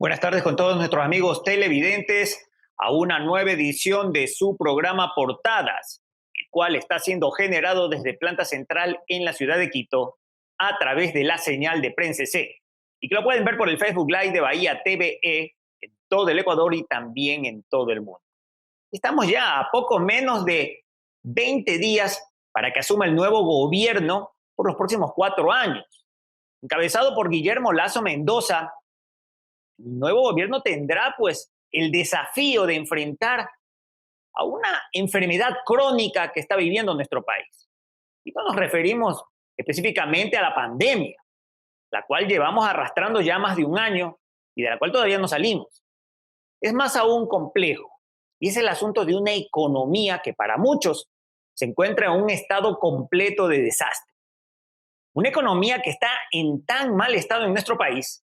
Buenas tardes con todos nuestros amigos televidentes a una nueva edición de su programa Portadas, el cual está siendo generado desde Planta Central en la ciudad de Quito a través de la señal de Prensa C y que lo pueden ver por el Facebook Live de Bahía TVE en todo el Ecuador y también en todo el mundo. Estamos ya a poco menos de 20 días para que asuma el nuevo gobierno por los próximos 4 años. Encabezado por Guillermo Lasso Mendoza, el nuevo gobierno tendrá pues el desafío de enfrentar a una enfermedad crónica que está viviendo nuestro país. Y no nos referimos específicamente a la pandemia, la cual llevamos arrastrando ya más de un año y de la cual todavía no salimos. Es más aún complejo, y es el asunto de una economía que para muchos se encuentra en un estado completo de desastre. Una economía que está en tan mal estado en nuestro país.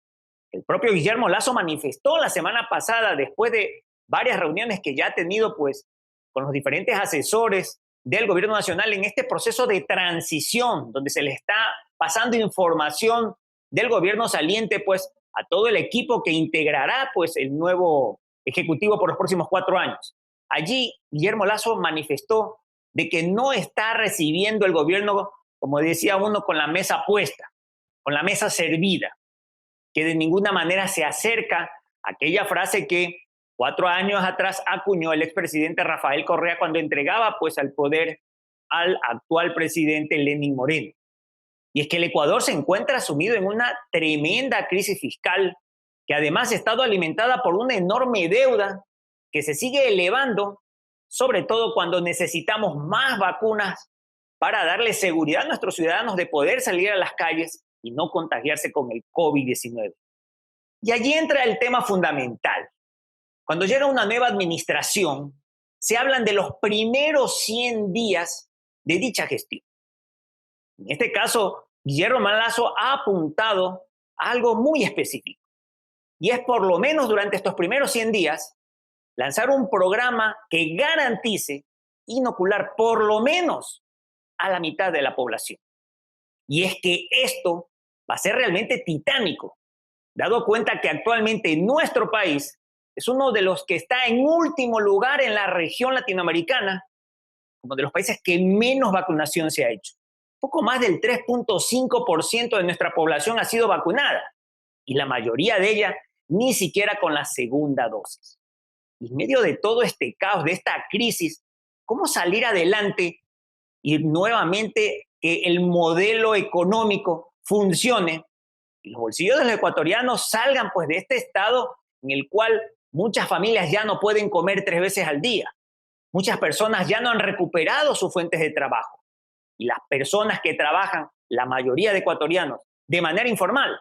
El propio Guillermo Lasso manifestó la semana pasada, después de varias reuniones que ya ha tenido pues, con los diferentes asesores del gobierno nacional en este proceso de transición, donde se le está pasando información del gobierno saliente pues, a todo el equipo que integrará pues, el nuevo ejecutivo por los próximos 4 años. Allí Guillermo Lasso manifestó de que no está recibiendo el gobierno, como decía uno, con la mesa puesta, con la mesa servida, que de ninguna manera se acerca a aquella frase que 4 años atrás acuñó el expresidente Rafael Correa cuando entregaba pues al poder al actual presidente Lenín Moreno. Y es que el Ecuador se encuentra sumido en una tremenda crisis fiscal que además ha estado alimentada por una enorme deuda que se sigue elevando, sobre todo cuando necesitamos más vacunas para darle seguridad a nuestros ciudadanos de poder salir a las calles y no contagiarse con el COVID-19. Y allí entra el tema fundamental. Cuando llega una nueva administración, se hablan de los primeros 100 días de dicha gestión. En este caso, Guillermo Lasso ha apuntado a algo muy específico. Y es por lo menos durante estos primeros 100 días, lanzar un programa que garantice inocular por lo menos a la mitad de la población. Y es que esto va a ser realmente titánico, dado cuenta que actualmente nuestro país es uno de los que está en último lugar en la región latinoamericana, como de los países que menos vacunación se ha hecho. Poco más del 3.5% de nuestra población ha sido vacunada, y la mayoría de ella ni siquiera con la segunda dosis. Y en medio de todo este caos, de esta crisis, ¿cómo salir adelante y nuevamente que el modelo económico funcione y los bolsillos de los ecuatorianos salgan pues de este estado en el cual muchas familias ya no pueden comer 3 veces al día? Muchas personas ya no han recuperado sus fuentes de trabajo. Y las personas que trabajan, la mayoría de ecuatorianos, de manera informal,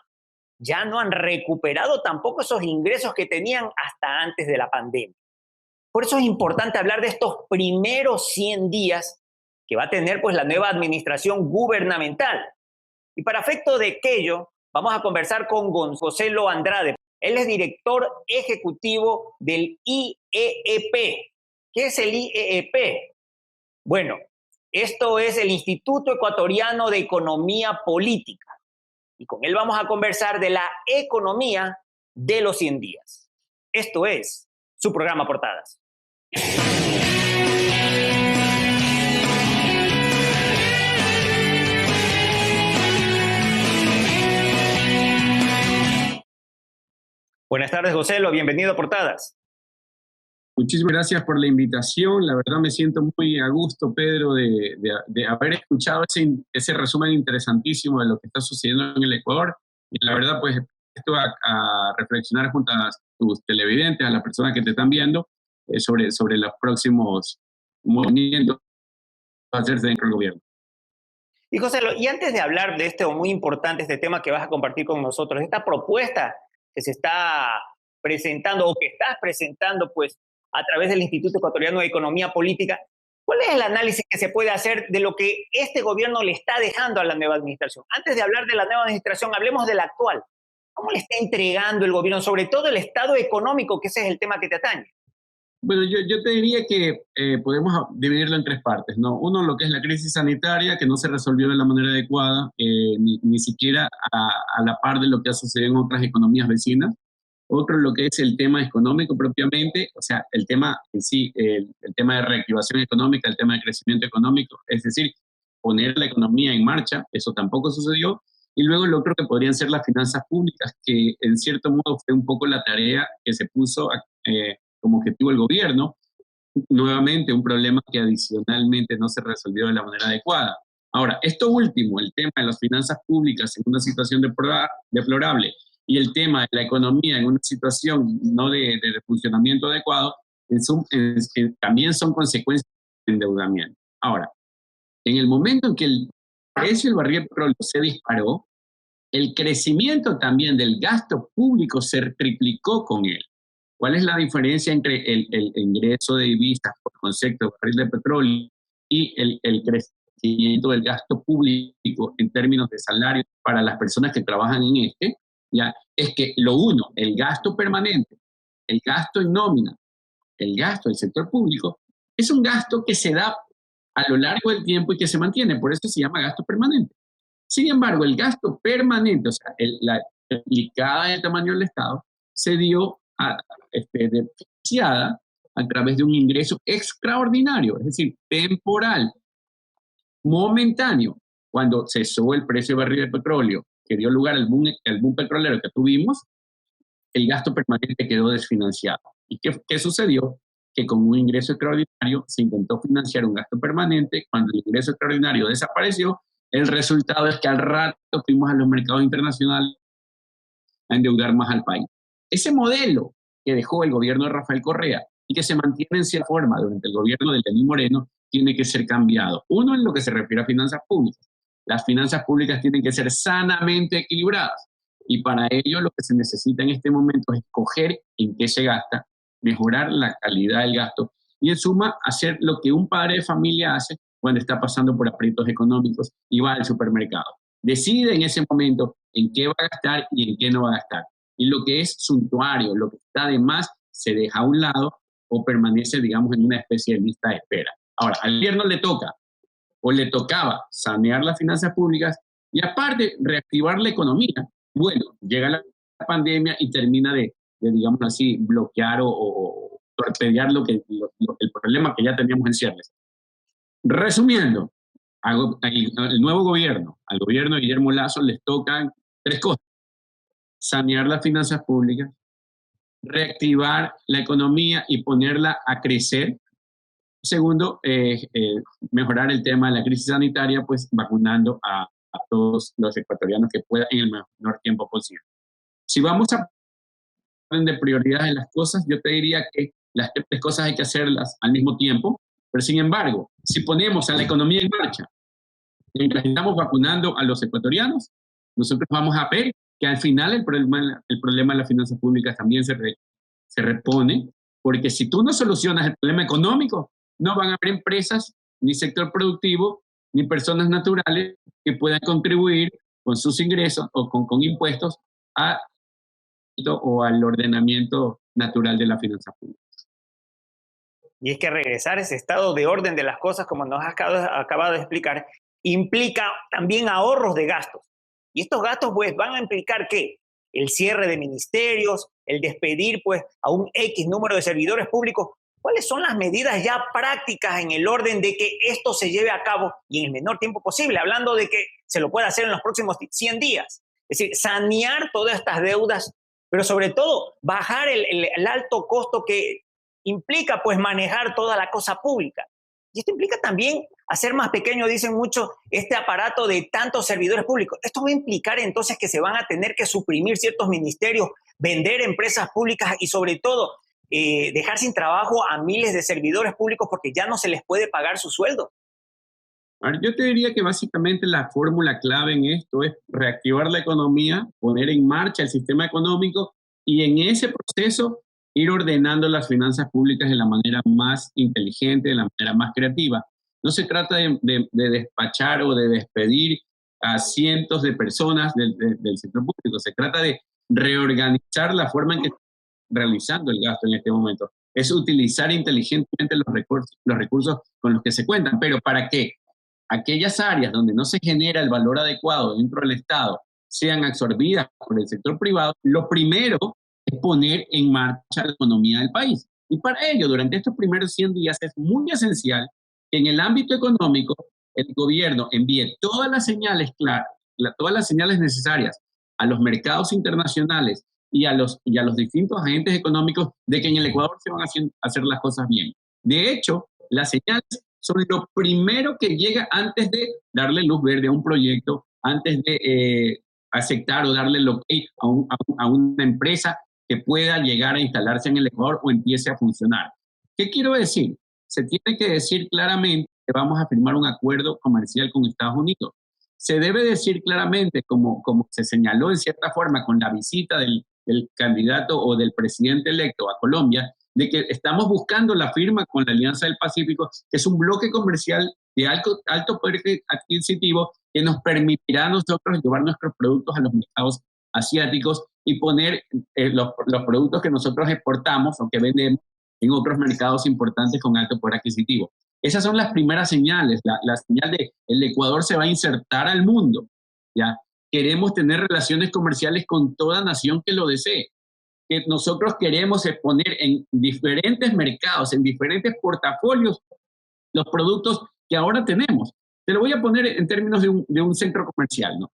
ya no han recuperado tampoco esos ingresos que tenían hasta antes de la pandemia. Por eso es importante hablar de estos primeros 100 días que va a tener pues la nueva administración gubernamental. Y para efecto de aquello, vamos a conversar con Gonzalo Andrade. Él es director ejecutivo del IEEP. ¿Qué es el IEEP? Bueno, esto es el Instituto Ecuatoriano de Economía Política. Y con él vamos a conversar de la economía de los 100 días. Esto es su programa Portadas. Buenas tardes, Gonzalo. Bienvenido a Portadas. Muchísimas gracias por la invitación. La verdad me siento muy a gusto, Pedro, de haber escuchado ese resumen interesantísimo de lo que está sucediendo en el Ecuador. Y la verdad, pues, esto a reflexionar junto a tus televidentes, a las personas que te están viendo, sobre los próximos movimientos que va a hacerse dentro del gobierno. Y Gonzalo, y antes de hablar de este muy importante, este tema que vas a compartir con nosotros, esta propuesta que se está presentando o que estás presentando, pues, a través del Instituto Ecuatoriano de Economía Política, ¿cuál es el análisis que se puede hacer de lo que este gobierno le está dejando a la nueva administración? Antes de hablar de la nueva administración, hablemos de la actual. ¿Cómo le está entregando el gobierno, sobre todo el estado económico, que ese es el tema que te atañe? Bueno, yo te diría que podemos dividirlo en 3 partes, ¿no? Uno, lo que es la crisis sanitaria, que no se resolvió de la manera adecuada, ni siquiera a la par de lo que ha sucedido en otras economías vecinas. otro lo que es el tema económico propiamente, o sea, el tema en sí, el tema de reactivación económica, el tema de crecimiento económico, es decir, poner la economía en marcha, eso tampoco sucedió. Y luego lo otro que podrían ser las finanzas públicas, que en cierto modo fue un poco la tarea que se puso como objetivo el gobierno. Nuevamente un problema que adicionalmente no se resolvió de la manera adecuada. Ahora, esto último, el tema de las finanzas públicas en una situación deplorable y el tema de la economía en una situación no de funcionamiento adecuado, también son consecuencias del endeudamiento. Ahora, en el momento en que el precio del barril de petróleo se disparó, el crecimiento también del gasto público se triplicó con él. ¿Cuál es la diferencia entre el ingreso de divisas por concepto de barril de petróleo y el crecimiento del gasto público en términos de salario para las personas que trabajan en este? ¿Ya? Es que lo uno, el gasto permanente, el gasto en nómina, el gasto del sector público, es un gasto que se da a lo largo del tiempo y que se mantiene, por eso se llama gasto permanente. Sin embargo, el gasto permanente, o sea, la triplicada del tamaño del Estado, se dio beneficiada a través de un ingreso extraordinario, es decir, temporal, momentáneo. Cuando cesó el precio del barril de petróleo, que dio lugar al boom petrolero que tuvimos, el gasto permanente quedó desfinanciado. ¿Y qué sucedió? Que con un ingreso extraordinario se intentó financiar un gasto permanente. Cuando el ingreso extraordinario desapareció, el resultado es que al rato fuimos a los mercados internacionales a endeudar más al país. Ese modelo que dejó el gobierno de Rafael Correa y que se mantiene en cierta forma durante el gobierno de Lenín Moreno tiene que ser cambiado. Uno, en lo que se refiere a finanzas públicas. Las finanzas públicas tienen que ser sanamente equilibradas y para ello lo que se necesita en este momento es escoger en qué se gasta, mejorar la calidad del gasto y en suma hacer lo que un padre de familia hace cuando está pasando por aprietos económicos y va al supermercado. Decide en ese momento en qué va a gastar y en qué no va a gastar. Y lo que es suntuario, lo que está de más, se deja a un lado o permanece, digamos, en una especie de lista de espera. Ahora, al gobierno le toca o le tocaba sanear las finanzas públicas y aparte reactivar la economía. Bueno, llega la pandemia y termina de digamos así, bloquear o torpedear el problema que ya teníamos en ciernes. Resumiendo, al nuevo gobierno, al gobierno de Guillermo Lasso, les tocan tres cosas: sanear las finanzas públicas, reactivar la economía y ponerla a crecer. Segundo, mejorar el tema de la crisis sanitaria, pues vacunando a todos los ecuatorianos que puedan en el menor tiempo posible. Si vamos a de prioridades de las cosas, yo te diría que las tres cosas hay que hacerlas al mismo tiempo, pero sin embargo, si ponemos a la economía en marcha, mientras estamos vacunando a los ecuatorianos, nosotros vamos a ver que al final el problema de las finanzas públicas también se repone, porque si tú no solucionas el problema económico, no van a haber empresas, ni sector productivo, ni personas naturales que puedan contribuir con sus ingresos o con impuestos o al ordenamiento natural de la finanza pública. Y es que regresar a ese estado de orden de las cosas, como nos has acabado de explicar, implica también ahorros de gastos. Y estos gastos pues van a implicar ¿qué? El cierre de ministerios, el despedir pues a un X número de servidores públicos. ¿Cuáles son las medidas ya prácticas en el orden de que esto se lleve a cabo y en el menor tiempo posible? Hablando de que se lo pueda hacer en los próximos 100 días. Es decir, sanear todas estas deudas, pero sobre todo bajar el alto costo que implica pues manejar toda la cosa pública. Y esto implica también hacer más pequeño, dicen muchos, este aparato de tantos servidores públicos. Esto va a implicar entonces que se van a tener que suprimir ciertos ministerios, vender empresas públicas y sobre todo dejar sin trabajo a miles de servidores públicos porque ya no se les puede pagar su sueldo. Yo te diría que básicamente la fórmula clave en esto es reactivar la economía, poner en marcha el sistema económico y en ese proceso ir ordenando las finanzas públicas de la manera más inteligente, de la manera más creativa. No se trata de despachar o de despedir a cientos de personas del sector público, se trata de reorganizar la forma en que está realizando el gasto en este momento. Es utilizar inteligentemente los recursos con los que se cuentan. ¿Pero para qué? Aquellas áreas donde no se genera el valor adecuado dentro del Estado sean absorbidas por el sector privado, lo primero es poner en marcha la economía del país. Y para ello, durante estos primeros 100 días es muy esencial que en el ámbito económico el gobierno envíe todas las señales claras, todas las señales necesarias a los mercados internacionales y a los distintos agentes económicos de que en el Ecuador se van a hacer las cosas bien. De hecho, las señales son lo primero que llega antes de darle luz verde a un proyecto, antes de aceptar o darle el ok a una empresa que pueda llegar a instalarse en el Ecuador o empiece a funcionar. ¿Qué quiero decir? Se tiene que decir claramente que vamos a firmar un acuerdo comercial con Estados Unidos. Se debe decir claramente, como se señaló en cierta forma con la visita del candidato o del presidente electo a Colombia, de que estamos buscando la firma con la Alianza del Pacífico, que es un bloque comercial de alto poder adquisitivo que nos permitirá a nosotros llevar nuestros productos a los mercados asiáticos y poner los productos que nosotros exportamos o que vendemos en otros mercados importantes con alto poder adquisitivo. Esas son las primeras señales, la señal de el Ecuador se va a insertar al mundo, ¿ya? Queremos tener relaciones comerciales con toda nación que lo desee. Que nosotros queremos exponer en diferentes mercados, en diferentes portafolios, los productos que ahora tenemos. Te lo voy a poner en términos de un centro comercial, ¿no?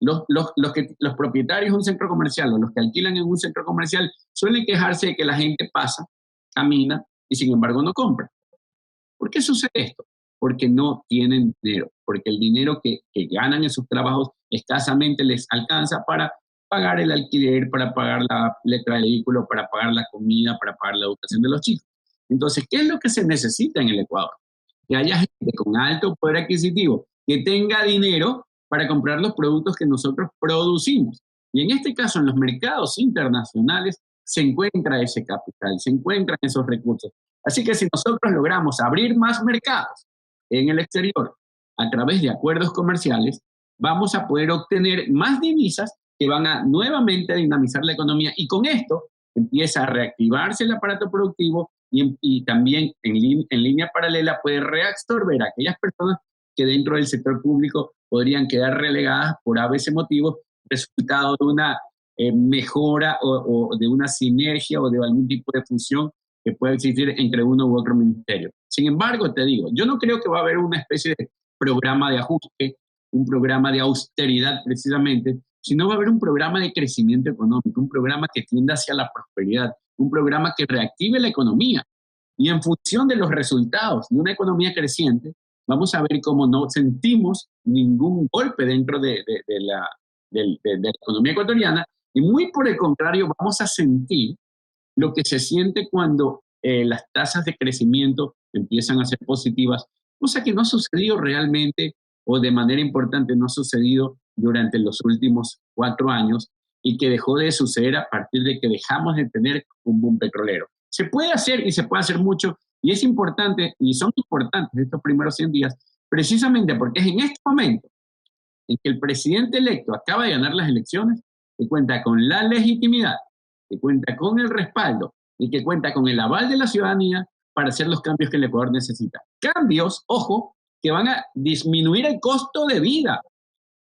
Los propietarios de un centro comercial o los que alquilan en un centro comercial suelen quejarse de que la gente pasa, camina y sin embargo no compra. ¿Por qué sucede esto? Porque no tienen dinero, porque el dinero que ganan en sus trabajos escasamente les alcanza para pagar el alquiler, para pagar la letra del vehículo, para pagar la comida, para pagar la educación de los chicos. Entonces, ¿qué es lo que se necesita en el Ecuador? Que haya gente con alto poder adquisitivo que tenga dinero para comprar los productos que nosotros producimos. Y en este caso, en los mercados internacionales, se encuentra ese capital, se encuentran esos recursos. Así que si nosotros logramos abrir más mercados en el exterior a través de acuerdos comerciales, vamos a poder obtener más divisas que van a nuevamente dinamizar la economía y con esto empieza a reactivarse el aparato productivo y también en línea paralela puede reabsorber a aquellas personas que dentro del sector público podrían quedar relegadas por a veces motivos, resultado de una mejora o de una sinergia o de algún tipo de función que puede existir entre uno u otro ministerio. Sin embargo, te digo, yo no creo que va a haber una especie de programa de ajuste, un programa de austeridad precisamente, sino va a haber un programa de crecimiento económico, un programa que tienda hacia la prosperidad, un programa que reactive la economía. Y en función de los resultados de una economía creciente, vamos a ver cómo no sentimos ningún golpe dentro de la economía ecuatoriana y muy por el contrario vamos a sentir lo que se siente cuando las tasas de crecimiento empiezan a ser positivas, cosa que no ha sucedido realmente o de manera importante no ha sucedido durante los últimos 4 años y que dejó de suceder a partir de que dejamos de tener un boom petrolero. Se puede hacer y se puede hacer mucho y es importante y son importantes estos primeros 100 días precisamente porque es en este momento en que el presidente electo acaba de ganar las elecciones, que cuenta con la legitimidad, que cuenta con el respaldo y que cuenta con el aval de la ciudadanía para hacer los cambios que el Ecuador necesita. Cambios, ojo, que van a disminuir el costo de vida,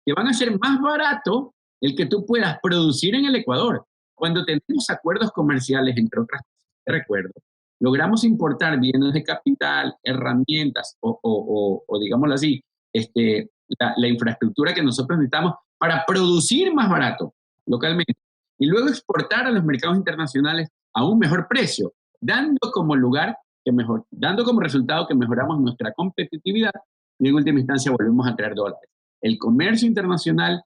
que van a hacer más barato el que tú puedas producir en el Ecuador. Cuando tenemos acuerdos comerciales, entre otras cosas, te recuerdo, logramos importar bienes de capital, herramientas o digámoslo así, la infraestructura que nosotros necesitamos para producir más barato localmente y luego exportar a los mercados internacionales a un mejor precio, dando como resultado que mejoramos nuestra competitividad y en última instancia volvemos a crear dólares. El comercio internacional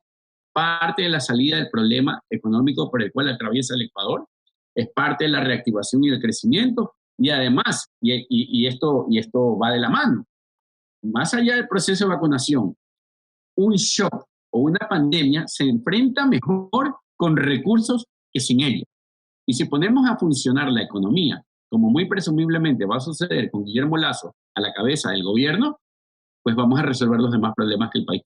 parte de la salida del problema económico por el cual atraviesa el Ecuador, es parte de la reactivación y del crecimiento y además, y esto va de la mano, más allá del proceso de vacunación, un shock o una pandemia se enfrenta mejor con recursos que sin ellos. Y si ponemos a funcionar la economía, como muy presumiblemente va a suceder con Guillermo Lasso a la cabeza del gobierno, pues vamos a resolver los demás problemas que el país.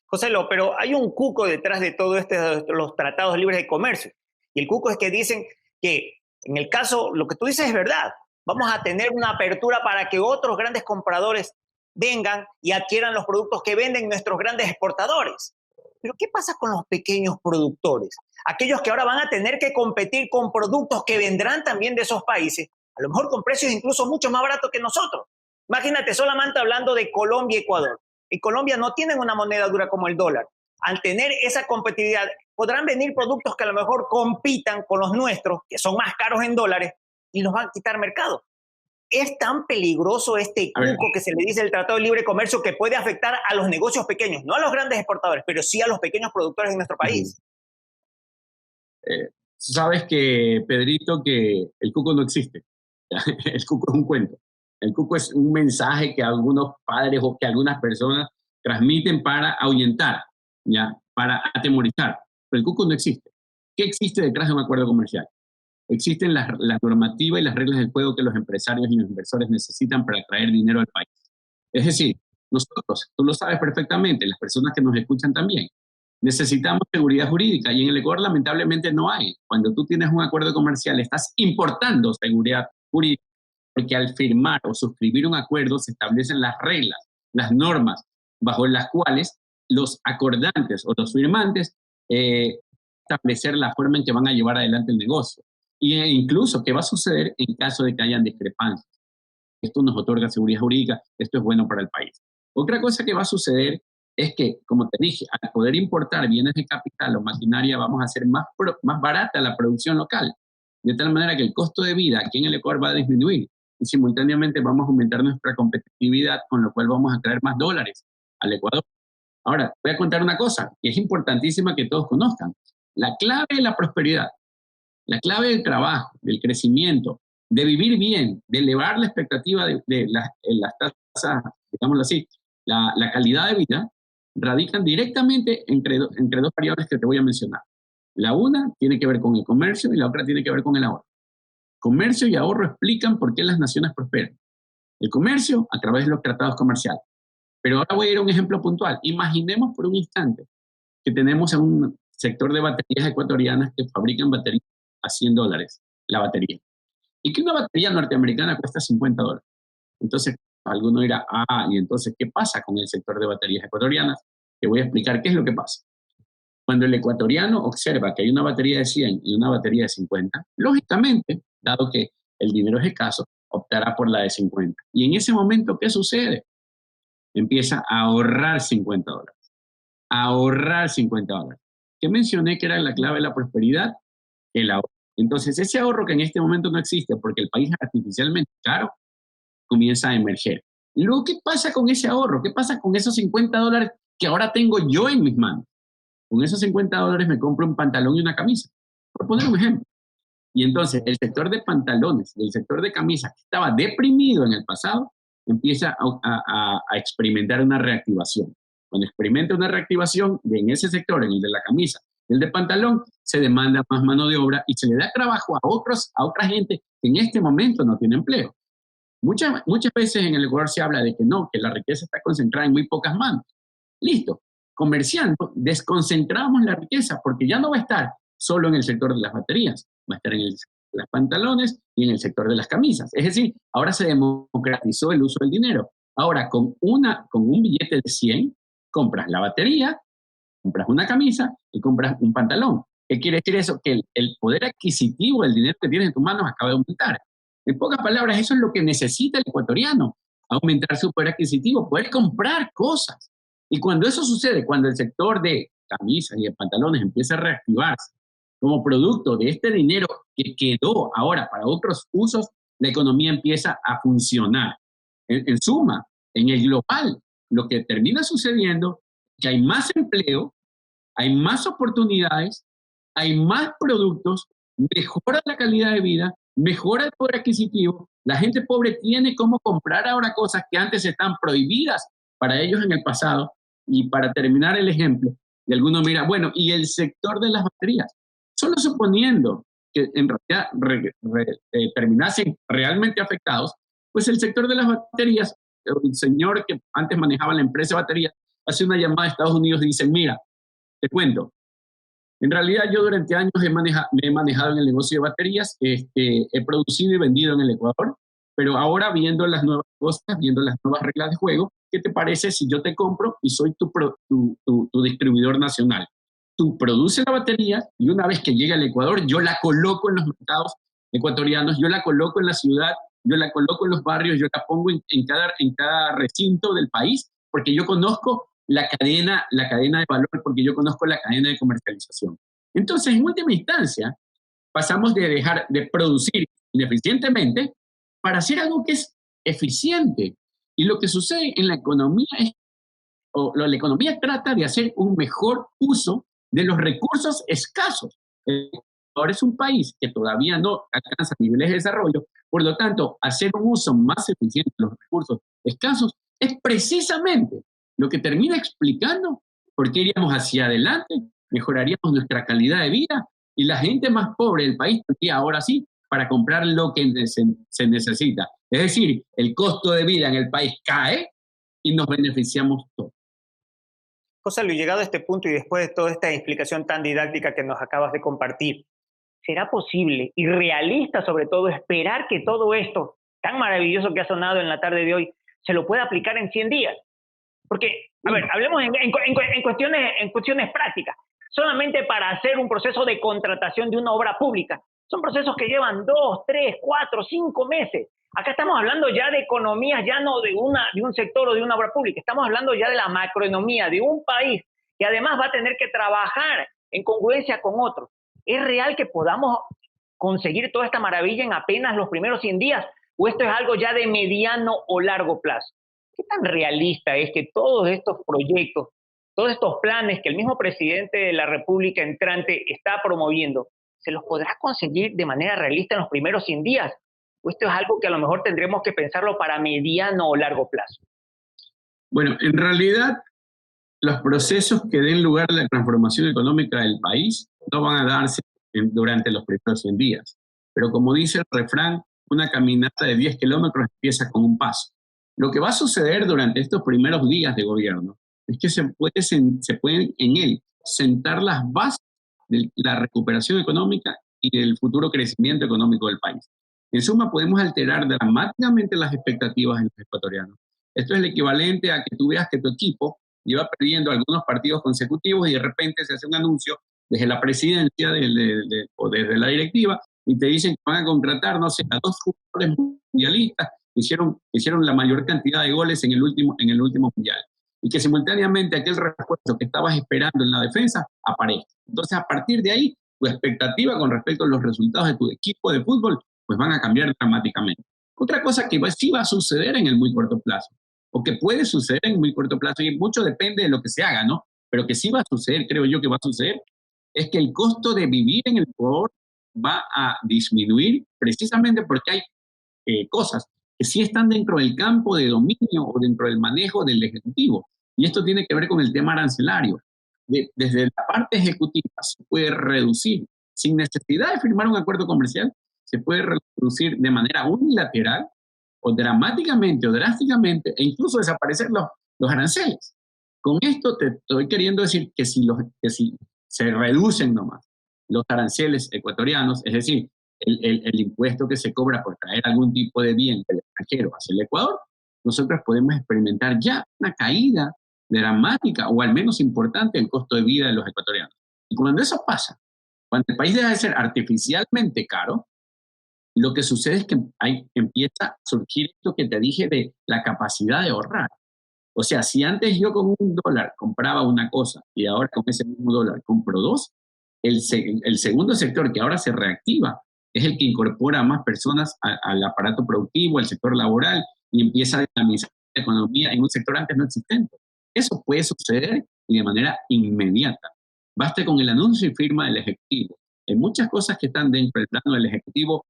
Joselo, pero hay un cuco detrás de todo los tratados libres de comercio. Y el cuco es que dicen que en el caso, lo que tú dices es verdad, vamos a tener una apertura para que otros grandes compradores vengan y adquieran los productos que venden nuestros grandes exportadores. Pero ¿qué pasa con los pequeños productores? aquellos que ahora van a tener que competir con productos que vendrán también de esos países, a lo mejor con precios incluso mucho más baratos que nosotros. Imagínate, solamente hablando de Colombia y Ecuador. En Colombia no tienen una moneda dura como el dólar. Al tener esa competitividad, podrán venir productos que a lo mejor compitan con los nuestros, que son más caros en dólares, y nos van a quitar mercado. Es tan peligroso este cuco que se le dice el Tratado de Libre Comercio que puede afectar a los negocios pequeños, no a los grandes exportadores, pero sí a los pequeños productores de nuestro país. Sabes que, Pedrito, que el cuco no existe. El cuco es un cuento. El cuco es un mensaje que algunos padres o que algunas personas transmiten para ahuyentar, ¿ya? Para atemorizar. Pero el cuco no existe. ¿Qué existe detrás de un acuerdo comercial? Existen las normativas y las reglas del juego que los empresarios y los inversores necesitan para traer dinero al país. Es decir, nosotros, tú lo sabes perfectamente, las personas que nos escuchan también, necesitamos seguridad jurídica y en el Ecuador lamentablemente no hay. Cuando tú tienes un acuerdo comercial estás importando seguridad jurídica porque al firmar o suscribir un acuerdo se establecen las reglas, las normas bajo las cuales los acordantes o los firmantes establecer la forma en que van a llevar adelante el negocio. E incluso qué va a suceder en caso de que hayan discrepancias. Esto nos otorga seguridad jurídica, esto es bueno para el país. Otra cosa que va a suceder es que, como te dije, al poder importar bienes de capital o maquinaria, vamos a hacer más barata la producción local, de tal manera que el costo de vida aquí en el Ecuador va a disminuir y simultáneamente vamos a aumentar nuestra competitividad, con lo cual vamos a traer más dólares al Ecuador. Ahora, voy a contar una cosa que es importantísima que todos conozcan. La clave de la prosperidad, la clave del trabajo, del crecimiento, de vivir bien, de elevar la expectativa de las tasas, digámoslo así, la calidad de vida, radican directamente entre dos variables que te voy a mencionar. La una tiene que ver con el comercio y la otra tiene que ver con el ahorro. Comercio y ahorro explican por qué las naciones prosperan. El comercio a través de los tratados comerciales. Pero ahora voy a ir a un ejemplo puntual. Imaginemos por un instante que tenemos a un sector de baterías ecuatorianas que fabrican baterías a $100 la batería. Y que una batería norteamericana cuesta $50. Entonces, alguno dirá, y entonces, ¿qué pasa con el sector de baterías ecuatorianas? Te voy a explicar qué es lo que pasa. Cuando el ecuatoriano observa que hay una batería de 100 y una batería de 50, lógicamente, dado que el dinero es escaso, optará por la de 50. Y en ese momento, ¿qué sucede? Empieza a ahorrar $50. A ahorrar $50. ¿Qué mencioné que era la clave de la prosperidad? El ahorro. Entonces, ese ahorro que en este momento no existe porque el país es artificialmente caro, comienza a emerger. Y luego, ¿qué pasa con ese ahorro? ¿Qué pasa con esos $50 que ahora tengo yo en mis manos? Con esos $50 me compro un pantalón y una camisa, por poner un ejemplo. Y entonces el sector de pantalones y el sector de camisas, que estaba deprimido en el pasado, empieza a experimentar una reactivación. Cuando experimenta una reactivación en ese sector, en el de la camisa, el de pantalón, se demanda más mano de obra y se le da trabajo a otra gente que en este momento no tiene empleo. Muchas veces en el Ecuador se habla de que no, que la riqueza está concentrada en muy pocas manos. Listo, comerciando, desconcentramos la riqueza porque ya no va a estar solo en el sector de las baterías, va a estar en el sector de los pantalones y en el sector de las camisas. Es decir, ahora se democratizó el uso del dinero. Ahora, con un billete de 100, compras la batería, compras una camisa y compras un pantalón. ¿Qué quiere decir eso? Que el poder adquisitivo del dinero que tienes en tus manos acaba de aumentar. En pocas palabras, eso es lo que necesita el ecuatoriano, aumentar su poder adquisitivo, poder comprar cosas. Y cuando eso sucede, cuando el sector de camisas y de pantalones empieza a reactivarse como producto de este dinero que quedó ahora para otros usos, la economía empieza a funcionar. En suma, en el global, lo que termina sucediendo es que hay más empleo, hay más oportunidades, hay más productos, mejora la calidad de vida, mejora el poder adquisitivo, la gente pobre tiene cómo comprar ahora cosas que antes están prohibidas para ellos en el pasado. Y para terminar el ejemplo, y alguno mira, bueno, y el sector de las baterías, solo suponiendo que en realidad terminasen realmente afectados, pues el sector de las baterías, el señor que antes manejaba la empresa de baterías, hace una llamada a Estados Unidos y dice, mira, te cuento, en realidad yo durante años me he manejado en el negocio de baterías, he producido y vendido en el Ecuador, pero ahora viendo las nuevas cosas, viendo las nuevas reglas de juego, ¿qué te parece si yo te compro y soy tu distribuidor nacional? tú produces la batería y una vez que llega al Ecuador, yo la coloco en los mercados ecuatorianos, yo la coloco en la ciudad, yo la coloco en los barrios, yo la pongo en cada recinto del país, porque yo conozco la cadena de valor, porque yo conozco la cadena de comercialización. Entonces, en última instancia, pasamos de dejar de producir ineficientemente para hacer algo que es eficiente. Y lo que sucede en la economía es, la economía trata de hacer un mejor uso de los recursos escasos. Ahora es un país que todavía no alcanza niveles de desarrollo, por lo tanto, hacer un uso más eficiente de los recursos escasos es precisamente lo que termina explicando por qué iríamos hacia adelante, mejoraríamos nuestra calidad de vida y la gente más pobre del país tendría ahora sí para comprar lo que se necesita. Es decir, el costo de vida en el país cae y nos beneficiamos todos. José Luis, llegado a este punto y después de toda esta explicación tan didáctica que nos acabas de compartir, ¿será posible y realista sobre todo esperar que todo esto tan maravilloso que ha sonado en la tarde de hoy se lo pueda aplicar en 100 días? Porque, a ver, hablemos en cuestiones prácticas. Solamente para hacer un proceso de contratación de una obra pública, son procesos que llevan 2, 3, 4, 5 meses. Acá estamos hablando ya de economías, ya no de un sector o de una obra pública, estamos hablando ya de la macroeconomía de un país que además va a tener que trabajar en congruencia con otros. ¿Es real que podamos conseguir toda esta maravilla en apenas los primeros 100 días? ¿O esto es algo ya de mediano o largo plazo? ¿Qué tan realista es que todos estos proyectos, todos estos planes que el mismo presidente de la República entrante está promoviendo, se los podrá conseguir de manera realista en los primeros 100 días? ¿O esto es algo que a lo mejor tendremos que pensarlo para mediano o largo plazo? Bueno, en realidad, los procesos que den lugar a la transformación económica del país no van a darse durante los primeros 100 días. Pero como dice el refrán, una caminata de 10 kilómetros empieza con un paso. Lo que va a suceder durante estos primeros días de gobierno es que se pueden en él sentar las bases de la recuperación económica y del futuro crecimiento económico del país. En suma, podemos alterar dramáticamente las expectativas en los ecuatorianos. Esto es el equivalente a que tú veas que tu equipo lleva perdiendo algunos partidos consecutivos y de repente se hace un anuncio desde la presidencia o desde la directiva y te dicen que van a contratar, no sé, a 2 jugadores mundialistas que hicieron la mayor cantidad de goles en el último mundial. Y que simultáneamente aquel refuerzo que estabas esperando en la defensa aparece. Entonces, a partir de ahí, tu expectativa con respecto a los resultados de tu equipo de fútbol pues van a cambiar dramáticamente. Otra cosa que sí va a suceder en el muy corto plazo, o que puede suceder en muy corto plazo, y mucho depende de lo que se haga, ¿no? Pero que sí va a suceder, creo yo que va a suceder, es que el costo de vivir en el Ecuador va a disminuir precisamente porque hay cosas que sí están dentro del campo de dominio o dentro del manejo del Ejecutivo. Y esto tiene que ver con el tema arancelario. Desde la parte ejecutiva se puede reducir, sin necesidad de firmar un acuerdo comercial, se puede reducir de manera unilateral o dramáticamente o drásticamente e incluso desaparecer los aranceles. Con esto te estoy queriendo decir que si se reducen nomás los aranceles ecuatorianos, es decir, el impuesto que se cobra por traer algún tipo de bien del extranjero hacia el Ecuador, nosotros podemos experimentar ya una caída dramática o al menos importante del costo de vida de los ecuatorianos. Y cuando eso pasa, cuando el país deja de ser artificialmente caro, lo que sucede es que empieza a surgir esto que te dije de la capacidad de ahorrar. O sea, si antes yo con $1 compraba una cosa y ahora con ese mismo dólar compro 2, el segundo sector que ahora se reactiva es el que incorpora a más personas al aparato productivo, al sector laboral y empieza a dinamizar la economía en un sector antes no existente. Eso puede suceder y de manera inmediata. Basta con el anuncio y firma del Ejecutivo. Hay muchas cosas que están dentro del plano del Ejecutivo,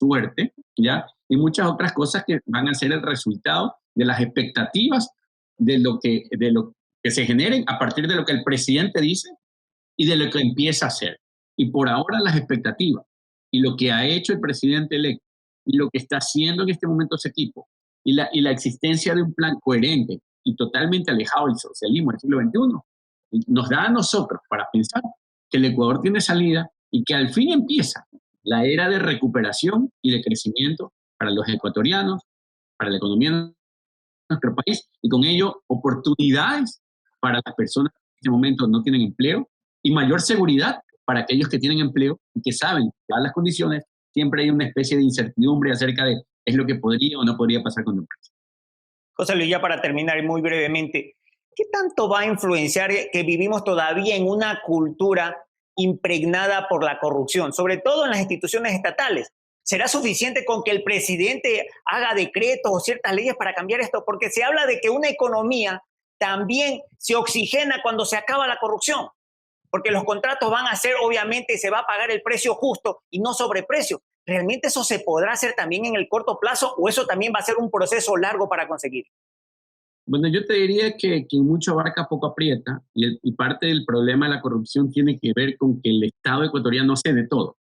suerte, ¿ya? Y muchas otras cosas que van a ser el resultado de las expectativas de lo que se generen a partir de lo que el presidente dice y de lo que empieza a hacer. Y por ahora las expectativas y lo que ha hecho el presidente electo y lo que está haciendo en este momento ese equipo y la existencia de un plan coherente y totalmente alejado del socialismo del siglo XXI nos da a nosotros para pensar que el Ecuador tiene salida y que al fin empieza la era de recuperación y de crecimiento para los ecuatorianos, para la economía de nuestro país y con ello oportunidades para las personas este momento no tienen empleo, y mayor seguridad para aquellos que tienen empleo y que saben que dadas las condiciones, siempre hay una especie de incertidumbre acerca de es lo que podría o no podría pasar con la empresa. José Luis, ya para terminar y muy brevemente, ¿qué tanto va a influenciar que vivimos todavía en una cultura impregnada por la corrupción, sobre todo en las instituciones estatales? ¿Será suficiente con que el presidente haga decretos o ciertas leyes para cambiar esto? Porque se habla de que una economía también se oxigena cuando se acaba la corrupción, porque los contratos van a ser, obviamente, se va a pagar el precio justo y no sobreprecio. ¿Realmente eso se podrá hacer también en el corto plazo o eso también va a ser un proceso largo para conseguir? Bueno, yo te diría que mucho abarca, poco aprieta, y parte del problema de la corrupción tiene que ver con que el Estado ecuatoriano hace de todo.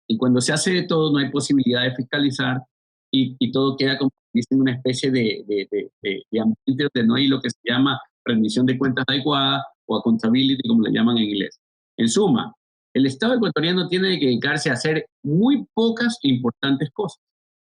Y cuando se hace de todo, no hay posibilidad de fiscalizar y todo queda como dicen, una especie de ambiente donde no hay lo que se llama rendición de cuentas adecuada o accountability, como le llaman en inglés. En suma, el Estado ecuatoriano tiene que dedicarse a hacer muy pocas e importantes cosas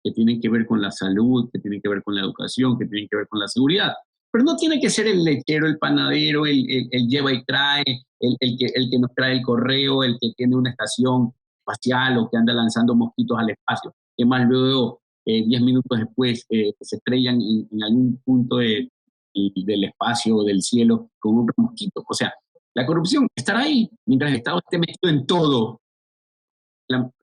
que tienen que ver con la salud, que tienen que ver con la educación, que tienen que ver con la seguridad. Pero no tiene que ser el lechero, el panadero, el lleva y trae, el que nos trae el correo, el que tiene una estación espacial o que anda lanzando mosquitos al espacio, que más luego, 10 minutos después, se estrellan en algún punto del espacio o del cielo con un mosquito. O sea, la corrupción estará ahí mientras el Estado esté metido en todo.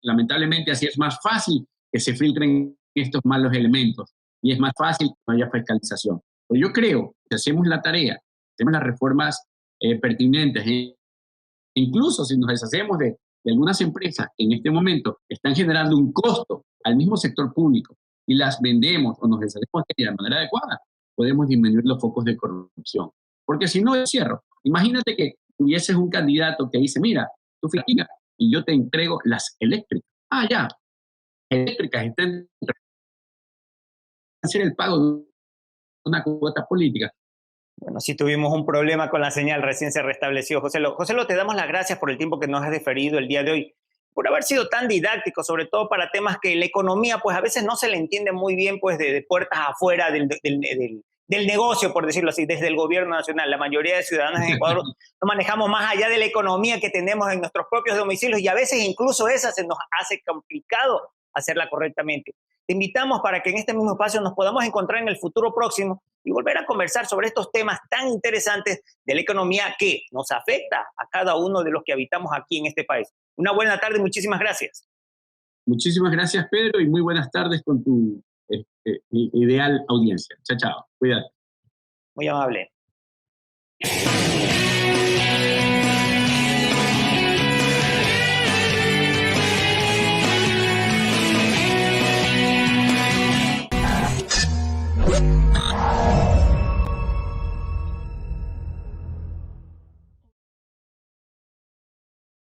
Lamentablemente así es más fácil que se filtren estos malos elementos y es más fácil que no haya fiscalización. Pero yo creo que hacemos la tarea, hacemos las reformas pertinentes, incluso si nos deshacemos de algunas empresas que en este momento están generando un costo al mismo sector público y las vendemos o nos deshacemos de ella de manera adecuada, podemos disminuir los focos de corrupción. Porque si no, cierro. Imagínate que tuvieses un candidato que dice, mira, tú fijas y yo te entrego las eléctricas. Ah, ya, eléctricas están hacer el pago de una cuota política. Bueno, sí tuvimos un problema con la señal, recién se restableció. José Lo, te damos las gracias por el tiempo que nos has deferido el día de hoy, por haber sido tan didáctico, sobre todo para temas que la economía, pues a veces no se le entiende muy bien, pues de puertas afuera del negocio, por decirlo así, desde el gobierno nacional. La mayoría de ciudadanos en Ecuador no manejamos más allá de la economía que tenemos en nuestros propios domicilios y a veces incluso esa se nos hace complicado hacerla correctamente. Te invitamos para que en este mismo espacio nos podamos encontrar en el futuro próximo y volver a conversar sobre estos temas tan interesantes de la economía que nos afecta a cada uno de los que habitamos aquí en este país. Una buena tarde y muchísimas gracias. Muchísimas gracias, Pedro, y muy buenas tardes con tu ideal audiencia. Chao, chao. Cuídate. Muy amable.